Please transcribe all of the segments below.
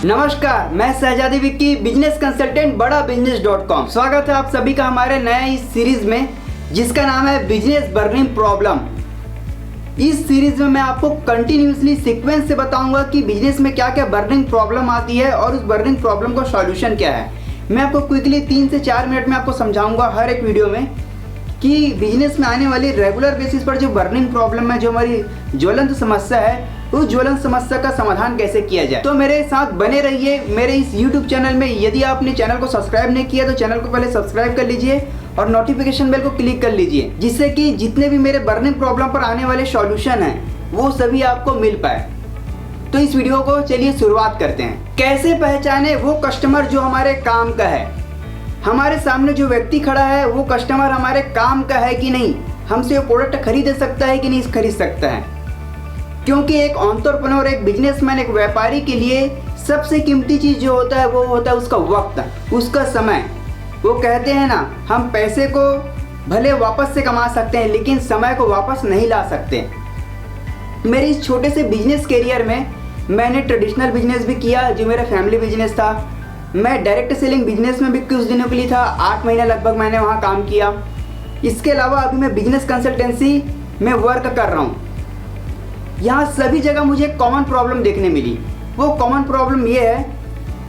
नमस्कार, मैं शहजादी Vicky, business consultant बड़ा बिजनेस.com। स्वागत है आप सभी का हमारे नए इस सीरीज में जिसका नाम है बिजनेस बर्निंग प्रॉब्लम। इस सीरीज में मैं आपको कंटिन्यूसली सीक्वेंस से बताऊंगा कि बिजनेस में क्या क्या बर्निंग प्रॉब्लम आती है और उस बर्निंग प्रॉब्लम का सॉल्यूशन क्या है। मैं आपको क्विकली 3 से 4 मिनट में आपको समझाऊंगा हर एक वीडियो में कि बिजनेस में आने वाली रेगुलर बेसिस पर जो बर्निंग प्रॉब्लम है, जो हमारी ज्वलंत समस्या है, उस ज्वलंत समस्या का समाधान कैसे किया जाए। तो मेरे साथ बने रहिए मेरे इस YouTube चैनल में। यदि आपने चैनल को सब्सक्राइब नहीं किया तो चैनल को पहले सब्सक्राइब कर लीजिए और नोटिफिकेशन बेल को क्लिक कर लीजिए, जिससे कि जितने भी मेरे बर्निंग प्रॉब्लम पर आने वाले सॉल्यूशन हैं वो सभी आपको मिल पाए। तो इस वीडियो को चलिए शुरुआत करते हैं। कैसे पहचाने वो कस्टमर जो हमारे काम का है। हमारे सामने जो व्यक्ति खड़ा है वो कस्टमर हमारे काम का है कि नहीं, हमसे वो प्रोडक्ट खरीद सकता है कि नहीं खरीद सकता है। क्योंकि एक एंटरप्रेन्योर, एक बिजनेसमैन, एक व्यापारी के लिए सबसे कीमती चीज़ जो होता है वो होता है उसका वक्त, उसका समय। वो कहते हैं ना, हम पैसे को भले वापस से कमा सकते हैं लेकिन समय को वापस नहीं ला सकते। मेरे इस छोटे से बिजनेस करियर में मैंने ट्रेडिशनल बिजनेस भी किया जो मेरा फैमिली बिजनेस था। मैं डायरेक्ट सेलिंग बिजनेस में भी कुछ दिनों के लिए था, 8 महीने लगभग मैंने वहाँ काम किया। इसके अलावा अभी मैं बिजनेस कंसल्टेंसी में वर्क कर रहा हूँ। यहाँ सभी जगह मुझे कॉमन प्रॉब्लम देखने मिली। वो कॉमन प्रॉब्लम ये है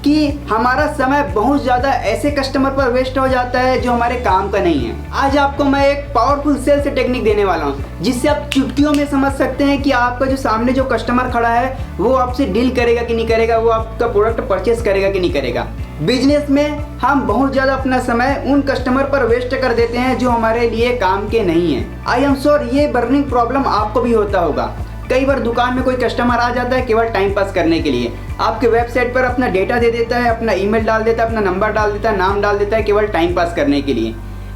कि हमारा समय बहुत ज़्यादा ऐसे कस्टमर पर वेस्ट हो जाता है जो हमारे काम का नहीं है। आज आपको मैं एक पावरफुल सेल्स टेक्निक देने वाला हूँ जिससे आप चुटकियों में समझ सकते हैं कि आपका जो सामने जो कस्टमर खड़ा है वो आपसे डील करेगा कि नहीं करेगा, वो आपका प्रोडक्ट परचेस करेगा कि नहीं करेगा। बिजनेस में हम बहुत ज़्यादा अपना समय उन कस्टमर पर वेस्ट कर देते हैं जो हमारे लिए काम के नहीं हैं। आई एम श्योर ये बर्निंग प्रॉब्लम आपको भी होता होगा। कई बार दुकान में कोई कस्टमर आ जाता है केवल टाइम पास करने के लिए, आपके वेबसाइट पर अपना डेटा दे देता है, अपना ईमेल डाल देता है, अपना नंबर डाल देता है, नाम डाल देता है केवल टाइम पास करने के लिए।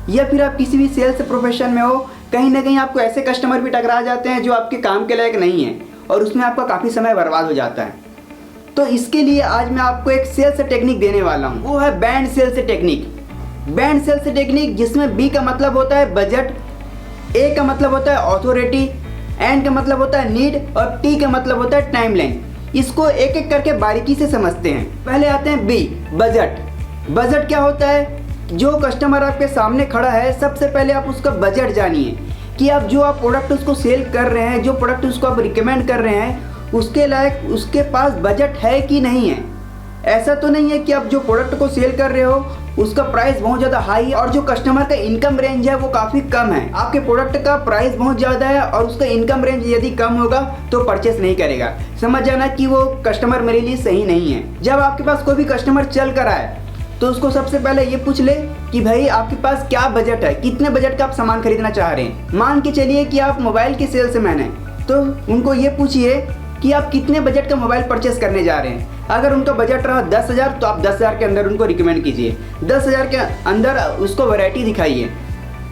या फिर आप किसी भी सेल्स प्रोफेशन में हो, कहीं ना कहीं आपको ऐसे कस्टमर भी टकरा जाते हैं जो आपके काम के लायक नहीं है और उसमें आपका काफ़ी समय बर्बाद हो जाता है। तो इसके लिए आज मैं आपको एक सेल्स टेक्निक देने वाला हूँ, वो है band sales technique. Band sales technique जिसमें बी का मतलब होता है बजट, ए का मतलब होता है अथॉरिटी, एन का मतलब होता है नीड और टी का मतलब होता है टाइमलाइन। इसको एक एक करके बारीकी से समझते हैं। पहले आते हैं बी, बजट। बजट क्या होता है? जो कस्टमर आपके सामने खड़ा है सबसे पहले आप उसका बजट जानिए कि आप जो आप प्रोडक्ट उसको सेल कर रहे हैं, जो प्रोडक्ट उसको आप रिकमेंड कर रहे हैं, उसके लायक उसके पास बजट है कि नहीं है। ऐसा तो नहीं है कि आप जो प्रोडक्ट को सेल कर रहे हो उसका प्राइस बहुत ज़्यादा हाई है और जो कस्टमर का इनकम रेंज है वो काफ़ी कम है। आपके प्रोडक्ट का प्राइस बहुत ज़्यादा है और उसका इनकम रेंज यदि कम होगा तो परचेस नहीं करेगा। समझ जाना कि वो कस्टमर मेरे लिए सही नहीं है। जब आपके पास कोई भी कस्टमर चल कर आए तो उसको सबसे पहले ये पूछ ले कि भाई आपके पास क्या बजट है, कितने बजट का आप सामान खरीदना चाह रहे हैं। मान के चलिए कि आप मोबाइल के सेल्समैन हैं तो उनको ये पूछिए कि आप कितने बजट का मोबाइल परचेस करने जा रहे हैं। अगर उनका बजट रहा 10,000 तो आप 10,000 के अंदर उनको रिकमेंड कीजिए। 10,000 के अंदर उसको वैरायटी दिखाइए।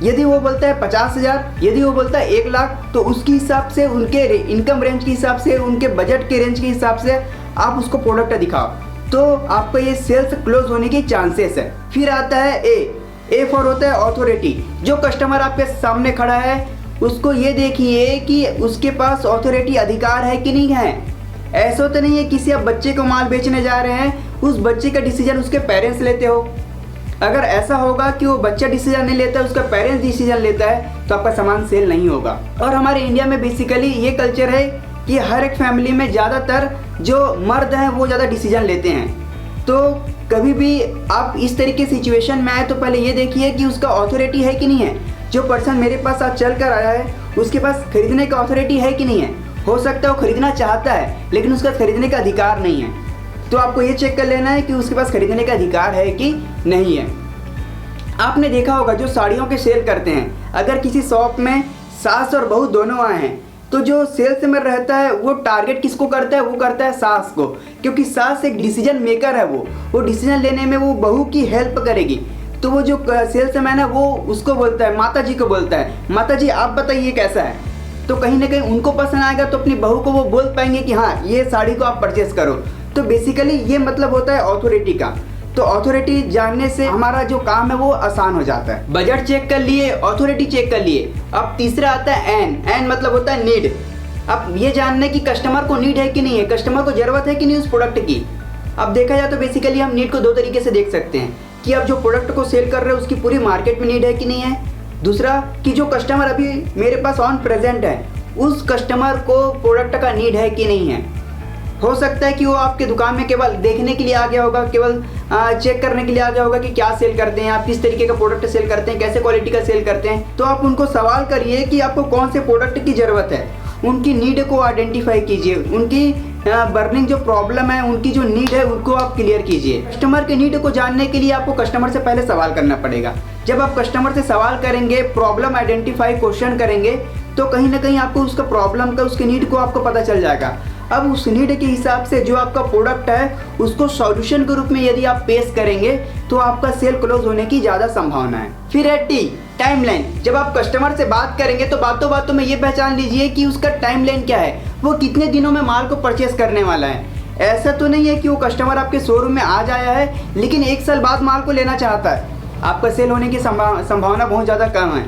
यदि वो बोलता है 50,000, यदि वो बोलता है 1 लाख, तो उसके हिसाब से, उनके इनकम रेंज के हिसाब से, उनके बजट के रेंज के हिसाब से आप उसको प्रोडक्ट दिखाओ, तो आपका ये सेल्स क्लोज होने की चांसेस है। फिर आता है ए फॉर होता है अथॉरिटी। जो कस्टमर आपके सामने खड़ा है उसको ये देखिए कि उसके पास अथॉरिटी, अधिकार है कि नहीं है। ऐसा तो नहीं है किसी आप बच्चे को माल बेचने जा रहे हैं, उस बच्चे का डिसीजन उसके पेरेंट्स लेते हो। अगर ऐसा होगा कि वो बच्चा डिसीजन नहीं लेता, उसका पेरेंट्स डिसीजन लेता है, तो आपका सामान सेल नहीं होगा। और हमारे इंडिया में बेसिकली ये कल्चर है कि हर एक फैमिली में ज़्यादातर जो मर्द हैं वो ज़्यादा डिसीजन लेते हैं। तो कभी भी आप इस तरीके सिचुएशन में आए तो पहले ये देखिए कि उसका अथॉरिटी है कि नहीं है। जो पर्सन मेरे पास आज चल कर आया है उसके पास खरीदने का अथॉरिटी है कि नहीं है। हो सकता है वो खरीदना चाहता है लेकिन उसका खरीदने का अधिकार नहीं है। तो आपको ये चेक कर लेना है कि उसके पास खरीदने का अधिकार है कि नहीं है। आपने देखा होगा जो साड़ियों के सेल करते हैं, अगर किसी शॉप में सास और बहू दोनों आए हैं तो जो सेल्स में रहता है वो टारगेट किसको करता है? वो करता है सास को, क्योंकि सास एक डिसीजन मेकर है। वो डिसीजन लेने में वो बहू की हेल्प करेगी। तो वो जो सेल्समैन है वो उसको बोलता है, माता जी को बोलता है, माता जी आप बताइए कैसा है। तो कहीं ना कहीं उनको पसंद आएगा तो अपनी बहू को वो बोल पाएंगे कि हाँ ये साड़ी को आप परचेस करो। तो बेसिकली ये मतलब होता है अथॉरिटी का। तो अथॉरिटी जानने से हमारा जो काम है वो आसान हो जाता है। बजट चेक कर लिए, अथॉरिटी चेक कर लिए। अब तीसरा आता है एन मतलब होता है नीड। अब ये जानने की कस्टमर को नीड है कि नहीं है, कस्टमर को जरूरत है कि नहीं उस प्रोडक्ट की। अब देखा जाए तो बेसिकली हम नीड को दो तरीके से देख सकते हैं कि अब जो प्रोडक्ट को सेल कर रहे हैं उसकी पूरी मार्केट में नीड है कि नहीं है। दूसरा कि जो कस्टमर अभी मेरे पास ऑन प्रेजेंट है उस कस्टमर को प्रोडक्ट का नीड है कि नहीं है। हो सकता है कि वो आपके दुकान में केवल देखने के लिए आ गया होगा, केवल चेक करने के लिए आ गया होगा कि क्या सेल करते हैं आप, किस तरीके का प्रोडक्ट सेल करते हैं, कैसे क्वालिटी का सेल करते हैं। तो आप उनको सवाल करिए कि आपको कौन से प्रोडक्ट की ज़रूरत है, उनकी नीड को आइडेंटिफाई कीजिए, उनकी बर्निंग जो प्रॉब्लम है, उनकी जो नीड है उनको आप क्लियर कीजिए। कस्टमर के नीड को जानने के लिए आपको कस्टमर से पहले सवाल करना पड़ेगा। जब आप कस्टमर से सवाल करेंगे, प्रॉब्लम आइडेंटिफाई क्वेश्चन करेंगे, तो कहीं ना कहीं आपको उसका प्रॉब्लम का, उसके नीड को आपको पता चल जाएगा। अब उस नीड के हिसाब से जो आपका प्रोडक्ट है उसको सॉल्यूशन के रूप में यदि आप पेश करेंगे तो आपका सेल क्लोज होने की ज़्यादा संभावना है। फिर है टी, टाइमलाइन। जब आप कस्टमर से बात करेंगे तो बातों बातों में ये पहचान लीजिए कि उसका टाइमलाइन क्या है, वो कितने दिनों में माल को परचेस करने वाला है। ऐसा तो नहीं है कि वो कस्टमर आपके शोरूम में आज आया है लेकिन 1 साल बाद माल को लेना चाहता है, आपका सेल होने की संभावना बहुत ज़्यादा कम है।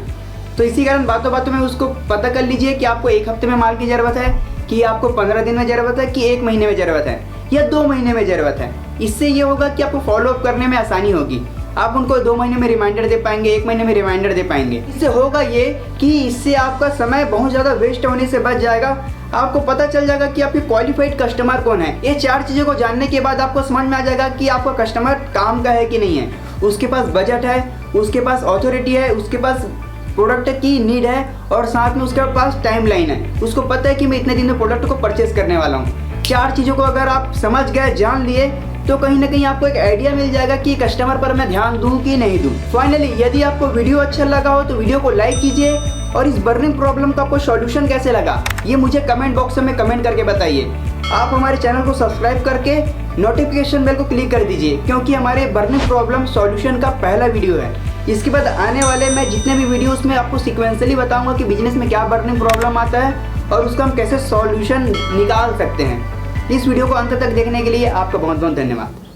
तो इसी कारण बातों बातों में उसको पता कर लीजिए कि आपको 1 हफ्ते में माल की ज़रूरत है, कि आपको 15 दिन में ज़रूरत है, कि 1 महीने में ज़रूरत है, या 2 महीने में ज़रूरत है। इससे ये होगा कि आपको फॉलोअप करने में आसानी होगी। आप उनको 2 महीने में रिमाइंडर दे पाएंगे, 1 महीने में रिमाइंडर दे पाएंगे। इससे होगा ये कि इससे आपका समय बहुत ज़्यादा वेस्ट होने से बच जाएगा। आपको पता चल जाएगा कि आपके क्वालिफाइड कस्टमर कौन है। ये 4 चीज़ों को जानने के बाद आपको समझ में आ जाएगा कि आपका कस्टमर काम का है कि नहीं है, उसके पास बजट है, उसके पास अथॉरिटी है, उसके पास प्रोडक्ट की नीड है और साथ में उसके पास टाइमलाइन है। उसको पता है कि मैं इतने दिन में प्रोडक्ट को परचेस करने वाला हूँ। 4 चीज़ों को अगर आप समझ गए, जान लिए, तो कहीं ना कहीं आपको एक आइडिया मिल जाएगा कि कस्टमर पर मैं ध्यान दूं कि नहीं दूं। फाइनली यदि आपको वीडियो अच्छा लगा हो तो वीडियो को लाइक कीजिए और इस बर्निंग प्रॉब्लम का आपको सॉल्यूशन कैसे लगा ये मुझे कमेंट बॉक्स में कमेंट करके बताइए। आप हमारे चैनल को सब्सक्राइब करके नोटिफिकेशन बेल को क्लिक कर दीजिए क्योंकि हमारे बर्निंग प्रॉब्लम सॉल्यूशन का पहला वीडियो है। इसके बाद आने वाले मैं जितने भी वीडियोस में आपको सीक्वेंसली बताऊंगा कि बिजनेस में क्या बर्निंग प्रॉब्लम आता है और उसका हम कैसे सॉल्यूशन निकाल सकते हैं। इस वीडियो को अंत तक देखने के लिए आपका बहुत बहुत धन्यवाद।